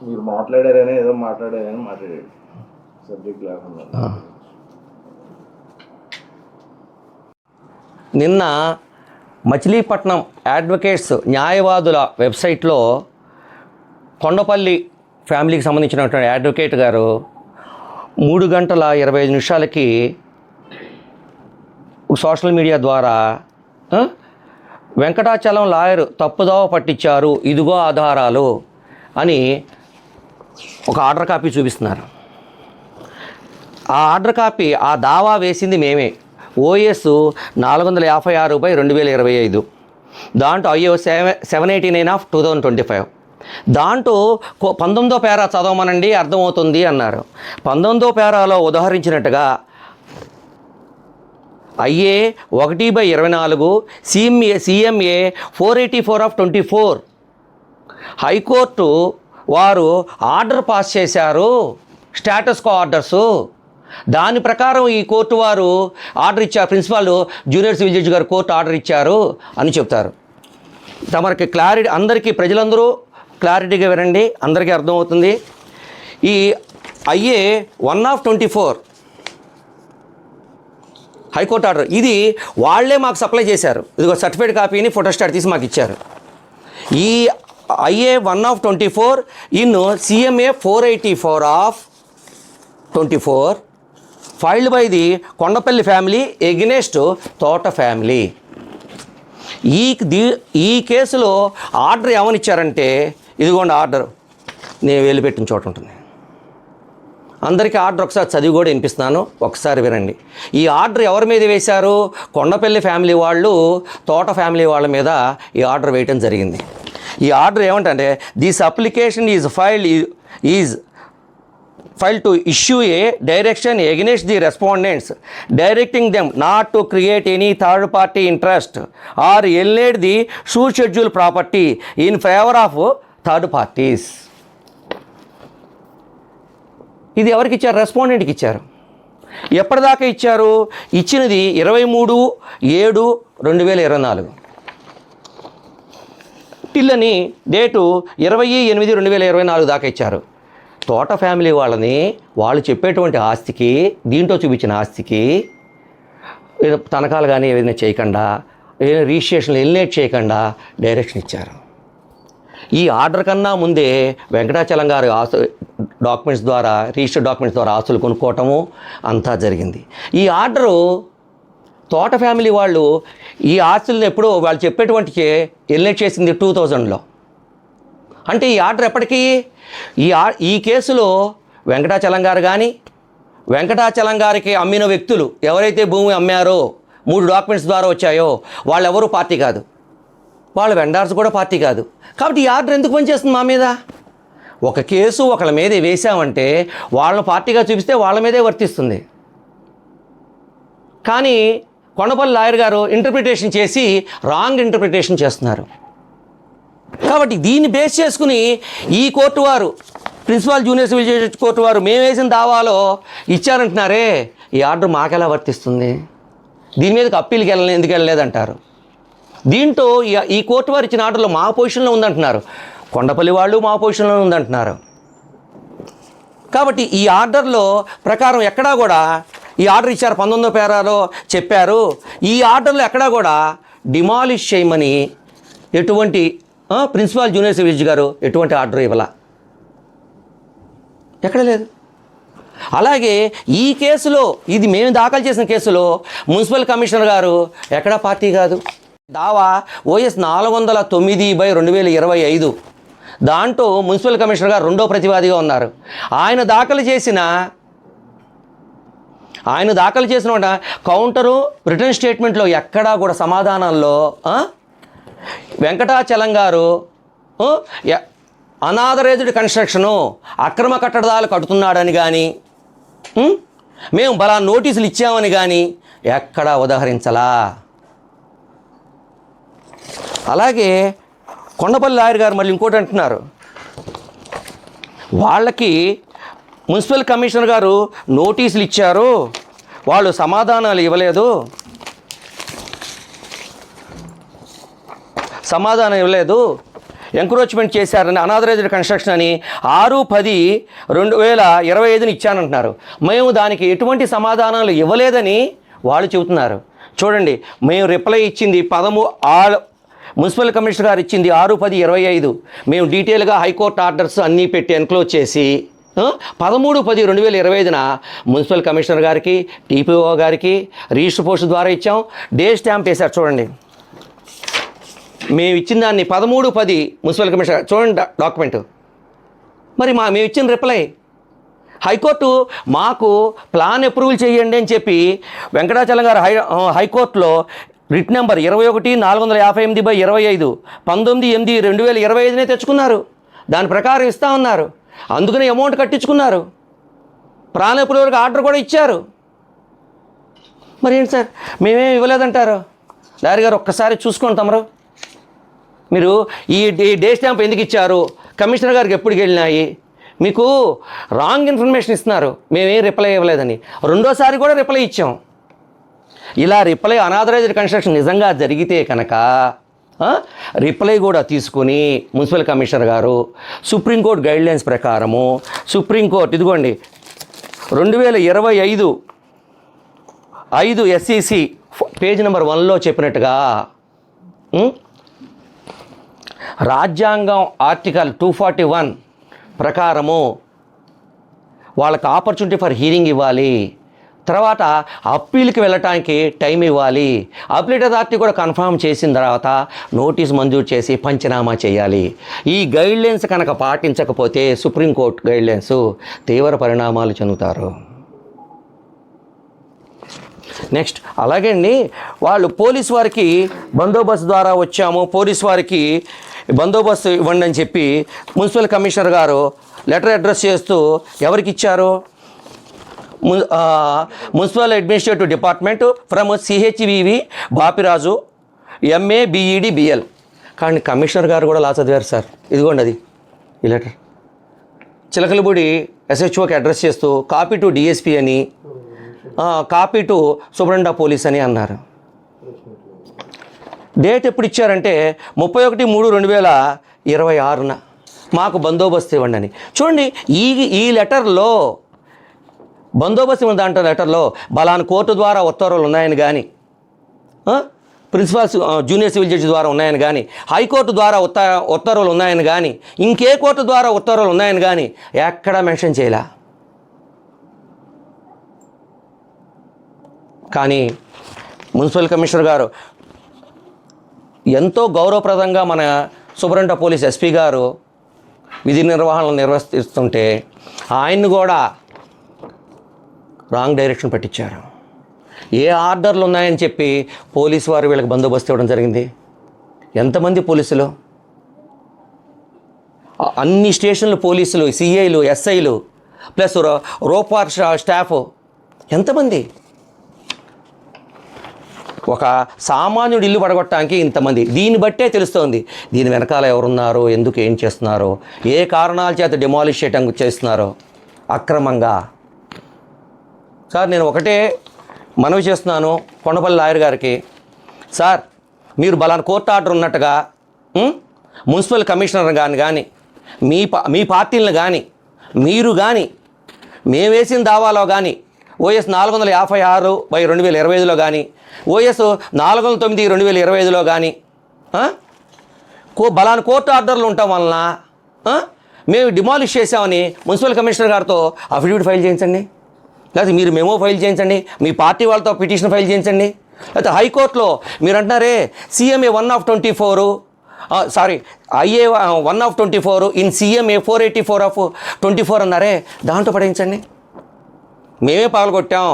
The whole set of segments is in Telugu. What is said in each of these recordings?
మీరు మాట్లాడారని ఏదో మాట్లాడారని మాట్లాడారు సబ్జెక్ట్ లేకుండా. నిన్న మచిలీపట్నం అడ్వకేట్స్ న్యాయవాదుల వెబ్సైట్లో కొండపల్లి ఫ్యామిలీకి సంబంధించినటువంటి అడ్వకేట్ గారు 3 గంటల 25 నిమిషాలకి సోషల్ మీడియా ద్వారా వెంకటాచలం లాయర్ తప్పుదోవ పట్టించారు, ఇదిగో ఆధారాలు అని ఒక ఆర్డర్ కాపీ చూపిస్తున్నారు. ఆ ఆర్డర్ కాపీ, ఆ దావా వేసింది మేమే. ఓఎస్ 456/2025, దాంట్లో IO 789/2025. దాంట్లో 19వ పేరా చదవమనండి అర్థమవుతుంది అన్నారు. 19వ పేరాలో ఉదాహరించినట్టుగా IA 1/24, CMA 484/24 హైకోర్టు వారు ఆర్డర్ పాస్ చేశారు, స్టేటస్ కో ఆర్డర్సు. దాని ప్రకారం ఈ కోర్టు వారు ఆర్డర్ ఇచ్చారు, ప్రిన్సిపాల్ జూనియర్ సివిల్ జడ్జి గారు కోర్టు ఆర్డర్ ఇచ్చారు అని చెప్తారు. తమరికి క్లారిటీ, అందరికీ ప్రజలందరూ క్లారిటీగా వినండి, అందరికీ అర్థమవుతుంది. ఈ IA 1/24 హైకోర్టు ఆర్డర్, ఇది వాళ్ళే మాకు సప్లై చేశారు. ఇదిగో సర్టిఫైడ్ కాపీని ఫోటోస్టాట్ తీసి మాకు ఇచ్చారు. ఈ IA 1/24 in CMA 484/24 filed by the Kondapalli family against తోట ఫ్యామిలీ. ఈ కేసులో ఆర్డర్ ఏమనిచ్చారంటే, ఇదిగోండి ఆర్డర్, నేను వెళ్ళిపెట్టిన చోట ఉంటుంది. అందరికీ ఆర్డర్ ఒకసారి చదివి కూడా వినిపిస్తున్నాను, ఒకసారి వినండి. ఈ ఆర్డర్ ఎవరి మీద వేశారు? కొండపల్లి ఫ్యామిలీ వాళ్ళు తోట ఫ్యామిలీ వాళ్ళ మీద ఈ ఆర్డర్ వేయటం జరిగింది. ఈ ఆర్డర్ ఏమంటే, this application is file to issue a direction against the respondents directing them not to create any third party interest or alienate the suit schedule property in favour of third parties. ఇది ఎవరికి ఇచ్చారు? రెస్పాండెంట్కి ఇచ్చారు. ఎప్పటిదాకా ఇచ్చారు? ఇచ్చినది 23/7/2024 టిల్లని డేటు 20/8/2024 దాకా ఇచ్చారు. తోట ఫ్యామిలీ వాళ్ళని వాళ్ళు చెప్పేటువంటి ఆస్తికి, దీంట్లో చూపించిన ఆస్తికి తనఖాలు కానీ ఏదైనా చేయకుండా, ఏదైనా రిజిస్ట్రేషన్లు ఎలినేట్ చేయకుండా డైరెక్షన్ ఇచ్చారు. ఈ ఆర్డర్ కన్నా ముందే వెంకటాచలం గారు డాక్యుమెంట్స్ ద్వారా, రిజిస్టర్డ్ డాక్యుమెంట్స్ ద్వారా ఆస్తులు కొనుక్కోవటము అంతా జరిగింది. ఈ ఆర్డరు తోట ఫ్యామిలీ వాళ్ళు ఈ ఆస్తులను ఎప్పుడో వాళ్ళు చెప్పేటువంటి ఎలినేట్ చేసింది 2000లో. అంటే ఈ ఆర్డర్ ఎప్పటికీ, ఈ కేసులో వెంకటాచలం గారు కానీ, వెంకటాచలం గారికి అమ్మిన వ్యక్తులు ఎవరైతే భూమి అమ్మారో, 3 డాక్యుమెంట్స్ ద్వారా వచ్చాయో, వాళ్ళెవరూ పార్టీ కాదు, వాళ్ళ వెండార్స్ కూడా పార్టీ కాదు. కాబట్టి ఈ ఆర్డర్ ఎందుకు పనిచేస్తుంది మా మీద? ఒక కేసు ఒకళ్ళ మీద వేసామంటే వాళ్ళని పార్టీగా చూపిస్తే వాళ్ళ మీదే వర్తిస్తుంది. కానీ కొండపల్లి లాయర్ గారు ఇంటర్ప్రిటేషన్ చేసి రాంగ్ ఇంటర్ప్రిటేషన్ చేస్తున్నారు. కాబట్టి దీన్ని బేస్ చేసుకుని ఈ కోర్టు వారు, principal junior civil judge court వారు మేము వేసిన దావాలో ఇచ్చారంటున్నారే, ఈ ఆర్డర్ మాకెలా వర్తిస్తుంది? దీని మీదకి అప్పీల్కి ఎందుకు వెళ్ళలేదంటారు. దీంట్లో ఈ కోర్టు వారు ఇచ్చిన ఆర్డర్లో మా పొజిషన్లో ఉందంటున్నారు, కొండపల్లి వాళ్ళు మా పొజిషన్లో ఉందంటున్నారు. కాబట్టి ఈ ఆర్డర్లో ప్రకారం ఎక్కడా కూడా, ఈ ఆర్డర్ ఇచ్చారు 19వ పేరాలో చెప్పారు, ఈ ఆర్డర్లో ఎక్కడా కూడా డిమాలిష్ చేయమని ఎటువంటి ప్రిన్సిపాల్ జూనియర్ సివిల్ జడ్జి గారు ఎటువంటి ఆర్డర్ ఇవ్వాల, ఎక్కడ లేదు. అలాగే ఈ కేసులో, ఇది మేము దాఖలు చేసిన కేసులో మున్సిపల్ కమిషనర్ గారు ఎక్కడా పార్టీ కాదు. దావా OS 409/2025, దాంట్లో మున్సిపల్ కమిషనర్ గారు 2వ ప్రతివాదిగా ఉన్నారు. ఆయన దాఖలు చేసిన కౌంటరు రిటర్న్ స్టేట్మెంట్లో ఎక్కడా కూడా సమాధానాల్లో వెంకటాచలం గారు అనాథరైజ్డ్ కన్స్ట్రక్షను, అక్రమ కట్టడాలు కడుతున్నాడని కానీ, మేము బలా నోటీసులు ఇచ్చామని కానీ ఎక్కడా ఉదాహరించలా. అలాగే కొండపల్లి లాయర్ గారు మళ్ళీ ఇంకోటి అంటున్నారు, వాళ్ళకి మున్సిపల్ కమిషనర్ గారు నోటీసులు ఇచ్చారు, వాళ్ళు సమాధానాలు ఇవ్వలేదు. సమాధానం ఇవ్వలేదు, ఎంక్రోచ్మెంట్ చేశారని అనాథరైజ్డ్ కన్స్ట్రక్షన్ అని 6/10/2025 ఇచ్చానంటున్నారు. మేము దానికి ఎటువంటి సమాధానాలు ఇవ్వలేదని వాళ్ళు చెబుతున్నారు. చూడండి, మేము రిప్లై ఇచ్చింది మున్సిపల్ కమిషనర్ గారు ఇచ్చింది 6/10/25. మేము డీటెయిల్గా హైకోర్టు ఆర్డర్స్ అన్నీ పెట్టి ఎన్క్లోజ్ చేసి 13/10/2025 మున్సిపల్ కమిషనర్ గారికి, టీపీఓ గారికి రిజిస్టర్ పోస్ట్ ద్వారా ఇచ్చాం. డే స్టాంప్ వేశారు చూడండి. మేము ఇచ్చిన దాన్ని 13/10 మున్సిపల్ కమిషనర్ చూడండి డాక్యుమెంట్. మరి మేము ఇచ్చిన రిప్లై హైకోర్టు మాకు ప్లాన్ అప్రూవల్ చేయండి అని చెప్పి వెంకటాచలం గారు హైకోర్టులో రిట్ నెంబర్ 21/458/25 19/8/2025 తెచ్చుకున్నారు. దాని ప్రకారం ఇస్తా ఉన్నారు. అందుకని అమౌంట్ కట్టించుకున్నారు. ప్లాన్ అప్రూవల్కి ఆర్డర్ కూడా ఇచ్చారు. మరి ఏంటి సార్ మేమేం ఇవ్వలేదంటారు? లాయర్ గారు ఒక్కసారి చూసుకోండి తమరు. మీరు ఈ డే స్టాంప్ ఎందుకు ఇచ్చారు, కమిషనర్ గారికి ఎప్పుడు వెళ్ళినాయి, మీకు రాంగ్ ఇన్ఫర్మేషన్ ఇస్తున్నారు. మేమేం రిప్లై ఇవ్వలేదని. రెండోసారి కూడా రిప్లై ఇచ్చాం. ఇలా రిప్లై అనాథరైజ్డ్ కన్స్ట్రక్షన్ నిజంగా జరిగితే కనుక రిప్లై కూడా తీసుకుని మున్సిపల్ కమిషనర్ గారు సుప్రీంకోర్టు గైడ్లైన్స్ ప్రకారము సుప్రీంకోర్టు ఇదిగోండి 2025 SCC పేజ్ నెంబర్ 1లో చెప్పినట్టుగా రాజ్యాంగం ఆర్టికల్ 241 ప్రకారము వాళ్ళకి ఆపర్చునిటీ ఫర్ హీరింగ్ ఇవ్వాలి. తర్వాత అప్పీల్కి వెళ్ళటానికి టైం ఇవ్వాలి. అప్పీల్ అథారిటీ కూడా కన్ఫర్మ్ చేసిన తర్వాత నోటీస్ మంజూరు చేసి పంచనామా చేయాలి. ఈ గైడ్లైన్స్ కనుక పాటించకపోతే సుప్రీంకోర్టు గైడ్లైన్స్ తీవ్ర పరిణామాలు చెందుతారు. నెక్స్ట్ అలాగే అండి, వాళ్ళు పోలీస్ వారికి బందోబస్తు ద్వారా వచ్చాము, పోలీస్ వారికి బందోబస్తు ఇవ్వండి అని చెప్పి మున్సిపల్ కమిషనర్ గారు లెటర్ అడ్రస్ చేస్తూ ఎవరికి ఇచ్చారు? Municipal administrative department from CHVV Bapiraju MA BEd BL. కానీ కమిషనర్ గారు కూడా లా చదివారు సార్. ఇదిగోండి అది ఈ లెటర్. చిలకలపూడి SHOకి అడ్రస్ చేస్తూ కాపీ టు DSP అని, copy to superintendent of police అని అన్నారు. డేట్ ఎప్పుడు ఇచ్చారంటే 31/3/2026 మాకు బందోబస్తు ఇవ్వండి అని. చూడండి, ఈ లెటర్లో బందోబస్తు ఇవ్వండి దాంట్లో లెటర్లో బలాన్ కోర్టు ద్వారా ఉత్తర్వులు ఉన్నాయని కానీ, ప్రిన్సిపల్ జూనియర్ సివిల్ జడ్జి ద్వారా ఉన్నాయని కానీ, హైకోర్టు ద్వారా ఉత్తర్వులు ఉన్నాయని కానీ, ఇంకే కోర్టు ద్వారా ఉత్తర్వులు ఉన్నాయని కానీ ఎక్కడా మెన్షన్ చేయలే. కానీ మున్సిపల్ కమిషనర్ గారు ఎంతో గౌరవప్రదంగా మన సూపరింటెండెంట్ ఆఫ్ పోలీస్ SP గారు విధి నిర్వహణలు నిర్వర్తిస్తుంటే ఆయన్ని కూడా రాంగ్ డైరెక్షన్ పట్టించారు. ఏ ఆర్డర్లు ఉన్నాయని చెప్పి పోలీసు వారు వీళ్ళకి బందోబస్తు ఇవ్వడం జరిగింది. ఎంతమంది పోలీసులు, అన్ని స్టేషన్లు పోలీసులు, CIలు SIలు ప్లస్ రోపార్ స్టాఫ్ ఎంతమంది? ఒక సామాన్యుడు ఇల్లు పడగొట్టడానికి ఇంతమంది. దీన్ని బట్టే తెలుస్తోంది దీని వెనకాల ఎవరున్నారో, ఎందుకు ఏం చేస్తున్నారో, ఏ కారణాల చేత డిమాలిష్ చేయడానికి చేస్తున్నారో అక్రమంగా. సార్ నేను ఒకటే మనవి చేస్తున్నాను కొండపల్లి లాయర్ గారికి, సార్ మీరు బలానా కోర్టు ఆర్డర్ ఉన్నట్టుగా మున్సిపల్ కమిషనర్ కానీ మీ పార్టీలను కానీ మీరు కానీ మేము వేసిన దావాలో కానీ OS 456/2025లో కానీ OS 409/2025లో కానీ బలానా కోర్టు ఆర్డర్లు ఉండటం వలన మేము డిమాలిష్ చేసామని మున్సిపల్ కమిషనర్ గారితో అఫిడవిట్ ఫైల్ చేయించండి, లేకపోతే మీరు మెమో ఫైల్ చేయించండి, మీ పార్టీ వాళ్ళతో పిటిషన్ ఫైల్ చేయించండి. లేకపోతే హైకోర్టులో మీరు అంటున్నారే CMA 1/24 IA 1/24 ఇన్ CMA 484/24 అన్నారే, దాంట్లో పడేయించండి. మేమే పగలగొట్టాం,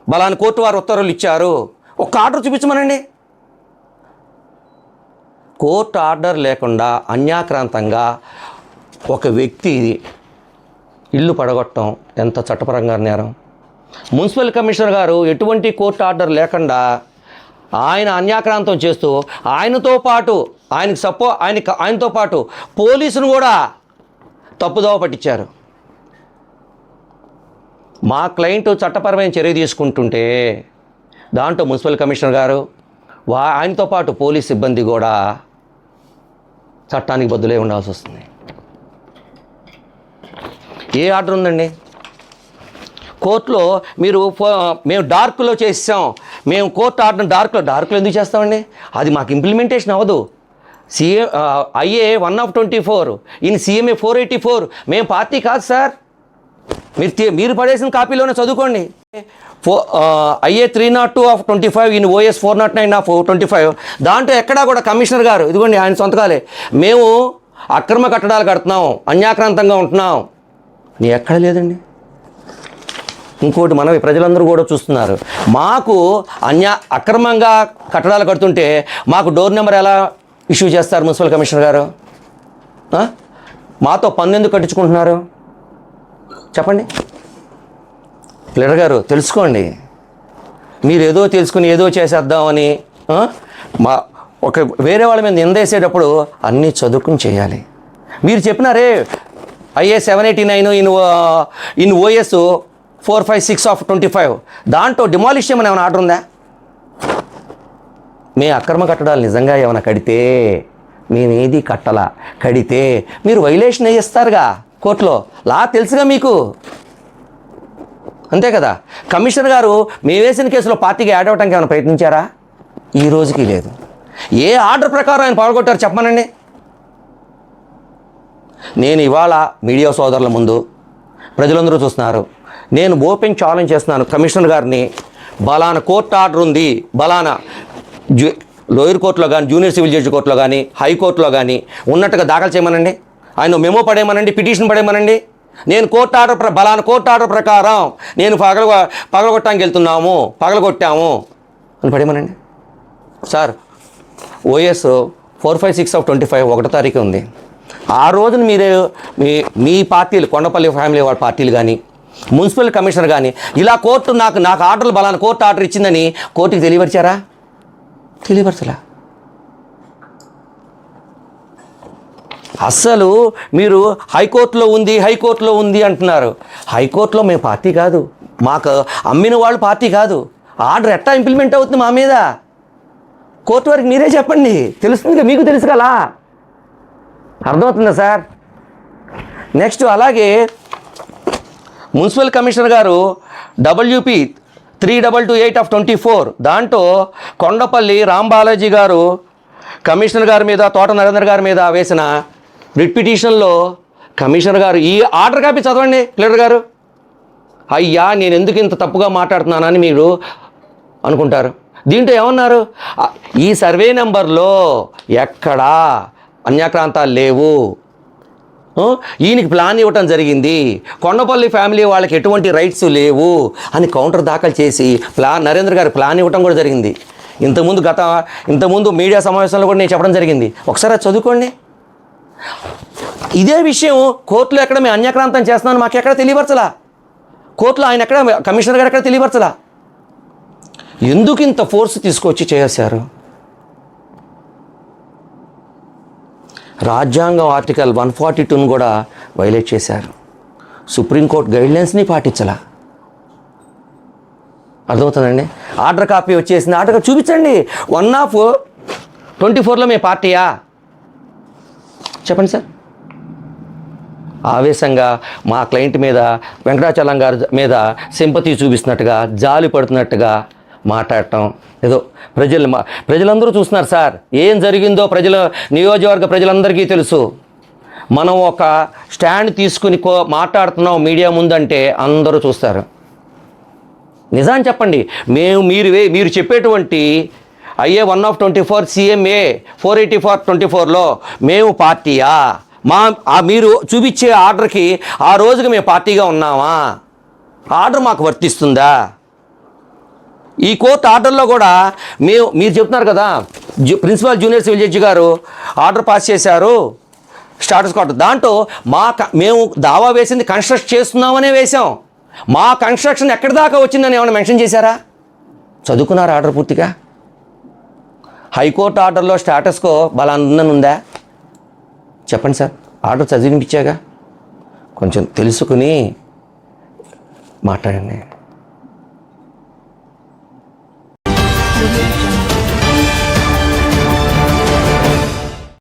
బలాని కోర్టు వారు ఉత్తర్వులు ఇచ్చారు, ఒక్క ఆర్డర్ చూపించమనండి. కోర్టు ఆర్డర్ లేకుండా అన్యాక్రాంతంగా ఒక వ్యక్తి ఇల్లు పడగొట్టడం ఎంత చట్టపరంగా నేరం. మున్సిపల్ కమిషనర్ గారు ఎటువంటి కోర్టు ఆర్డర్ లేకుండా ఆయన అన్యాక్రాంతం చేస్తూ ఆయనతో పాటు ఆయనతో పాటు పోలీసును కూడా తప్పుదోవ పట్టించారు. మా క్లయింట్ చట్టపరమైన చర్య తీసుకుంటుంటే దాంట్లో మున్సిపల్ కమిషనర్ గారు ఆయనతో పాటు పోలీస్ సిబ్బంది కూడా చట్టానికి బద్దులై ఉండాల్సి వస్తుంది. ఏ ఆర్డర్ ఉందండి? కోర్టులో మీరు మేము డార్క్లో చేసాం, మేము కోర్టు ఆర్డర్ డార్క్లో ఎందుకు చేస్తామండి? అది మాకు ఇంప్లిమెంటేషన్ అవ్వదు. IA 1/24 ఇన్ CMA 484 మేము పార్టీ కాదు సార్. మీరు పడేసిన కాపీలోనే చదువుకోండి. IA 302/25 ఇన్ OS 409/25 దాంట్లో ఎక్కడా కూడా కమిషనర్ గారు ఇదిగోండి ఆయన సొంతకాలే, మేము అక్రమ కట్టడాలు కడుతున్నాం, అన్యాక్రాంతంగా ఉంటున్నాం నీ ఎక్కడ లేదండి. ఇంకోటి మనవి ప్రజలందరూ కూడా చూస్తున్నారు, మాకు అక్రమంగా కట్టడాలు కడుతుంటే మాకు డోర్ నెంబర్ ఎలా ఇష్యూ చేస్తారు మున్సిపల్ కమిషనర్ గారు? మాతో పన్ను ఎందుకు కట్టించుకుంటున్నారు చెప్పండి. లీడర్ గారు తెలుసుకోండి. మీరు ఏదో తెలుసుకుని ఏదో చేసేద్దామని వేరే వాళ్ళ మీద నిందేసేటప్పుడు అన్నీ చదువుకుని చేయాలి. మీరు చెప్పినారే IA 789 ఇన్ OS 456/25 దాంట్లో డిమాలిష్ చేయమని ఏమైనా ఆర్డర్ ఉందా? మీ అక్రమ కట్టడాలు నిజంగా ఏమైనా కడితే, మేమేది కట్టలా, కడితే మీరు వైలేషన్ వేయిస్తారుగా కోర్టులో, లా తెలుసుగా మీకు, అంతే కదా. కమిషనర్ గారు మేము వేసిన కేసులో పార్టీకి యాడ్ అవ్వడానికి ఏమైనా ప్రయత్నించారా? ఈ రోజుకి లేదు. ఏ ఆర్డర్ ప్రకారం ఆయన పాల్గొట్టారు చెప్పమనండి. నేను ఇవాళ మీడియా సోదరుల ముందు ప్రజలందరూ చూస్తున్నారు, నేను ఓపెన్ ఛాలెంజ్ చేస్తున్నాను కమిషనర్ గారిని. బలానా కోర్టు ఆర్డర్ ఉంది, బలానా లోయర్ కోర్టులో కానీ, జూనియర్ సివిల్ జడ్జి కోర్టులో కానీ, హైకోర్టులో కానీ ఉన్నట్టుగా దాఖలు చేయమనండి. ఆయన మెమో పడేయమనండి, పిటిషన్ పడేయమనండి. నేను బలానా కోర్టు ఆర్డర్ ప్రకారం నేను పగలగొట్టడానికి వెళ్తున్నాము, పగలగొట్టాము అని పడేయమనండి. సార్ OS 456/25 1వ తారీఖు ఉంది. ఆ రోజున మీరు మీ పార్టీలు, కొండపల్లి ఫ్యామిలీ వాళ్ళ పార్టీలు కానీ, మున్సిపల్ కమిషనర్ కానీ ఇలా కోర్టు నాకు ఆర్డర్లు బలానా కోర్టు ఆర్డర్ ఇచ్చిందని కోర్టుకి తెలియపరిచారా? తెలియపరచలా. అస్సలు మీరు హైకోర్టులో ఉంది అంటున్నారు. హైకోర్టులో మేము పార్టీ కాదు, మాకు అమ్మిన వాళ్ళు పార్టీ కాదు. ఆర్డర్ ఎట్టా ఇంప్లిమెంట్ అవుతుంది మా మీద? కోర్టు వరకు మీరే చెప్పండి, తెలుస్తుంది, మీకు తెలుసు కదా, అర్థమవుతుందా సార్? నెక్స్ట్ అలాగే మున్సిపల్ కమిషనర్ గారు WP 3228/24 దాంట్లో కొండపల్లి రాంబాలాజీ గారు కమిషనర్ గారి మీద, తోట నరేంద్ర గారి మీద వేసిన రిట్ పిటిషన్లో కమిషనర్ గారు ఈ ఆర్డర్ కాపీ చదవండి లీడర్ గారు. అయ్యా నేను ఎందుకు ఇంత తప్పుగా మాట్లాడుతున్నానని మీరు అనుకుంటారు. దీంట్లో ఏమన్నారు? ఈ సర్వే నెంబర్లో ఎక్కడా అన్యాక్రాంతాలు లేవు, ఈయనకి ప్లాన్ ఇవ్వటం జరిగింది, కొండపల్లి ఫ్యామిలీ వాళ్ళకి ఎటువంటి రైట్స్ లేవు అని కౌంటర్ దాఖలు చేసి నరేంద్ర గారు ప్లాన్ ఇవ్వటం కూడా జరిగింది. ఇంతకుముందు మీడియా సమావేశంలో కూడా నేను చెప్పడం జరిగింది, ఒకసారి అది చదువుకోండి. ఇదే విషయం కోర్టులో ఎక్కడ మేము అన్యాక్రాంతం చేస్తున్నాను మాకు ఎక్కడ తెలియపరచలా, కోర్టులో ఆయన ఎక్కడ, కమిషనర్ గారు ఎక్కడ తెలియపరచలా. ఎందుకు ఇంత ఫోర్స్ తీసుకొచ్చి చేశారు? రాజ్యాంగం ఆర్టికల్ 142ను కూడా వైలేట్ చేశారు. సుప్రీంకోర్టు గైడ్లైన్స్ని పాటించలా. అర్థమవుతుందండి? ఆర్డర్ కాపీ వచ్చేసింది, ఆర్డర్ కాపీ చూపించండి. 1/24లో మీ పార్టీయా చెప్పండి సార్. ఆవేశంగా మా క్లయింట్ మీద, వెంకటాచలం గారి మీద సింపతి చూపిస్తున్నట్టుగా, జాలి పడుతున్నట్టుగా మాట్లాడటం, ఏదో ప్రజలందరూ చూస్తున్నారు సార్. ఏం జరిగిందో నియోజకవర్గ ప్రజలందరికీ తెలుసు. మనం ఒక స్టాండ్ తీసుకుని మాట్లాడుతున్నాం మీడియా ముందంటే అందరూ చూస్తారు. నిజాన్ని చెప్పండి. మీరు చెప్పేటువంటి IA 1/24 CMA 484/24లో మేము పార్టీయా? మీరు చూపించే ఆర్డర్కి ఆ రోజుకి మేము పార్టీగా ఉన్నామా? ఆర్డర్ మాకు వర్తిస్తుందా? ఈ కోర్టు ఆర్డర్లో కూడా మీరు చెప్తున్నారు కదా, ప్రిన్సిపల్ జూనియర్ సివిల్ జడ్జి గారు ఆర్డర్ పాస్ చేశారు స్టాటస్ కోర్టు, దాంట్లో మేము దావా వేసింది కన్స్ట్రక్ట్ చేస్తున్నామనే వేసాం. మా కన్స్ట్రక్షన్ ఎక్కడి దాకా వచ్చిందని ఏమైనా మెన్షన్ చేశారా? చదువుకున్నారు ఆర్డర్ పూర్తిగా? హైకోర్టు ఆర్డర్లో స్టాటస్కో బలాన్ని ఉందా చెప్పండి సార్. ఆర్డర్ చదివినిపించాగా, కొంచెం తెలుసుకుని మాట్లాడండి.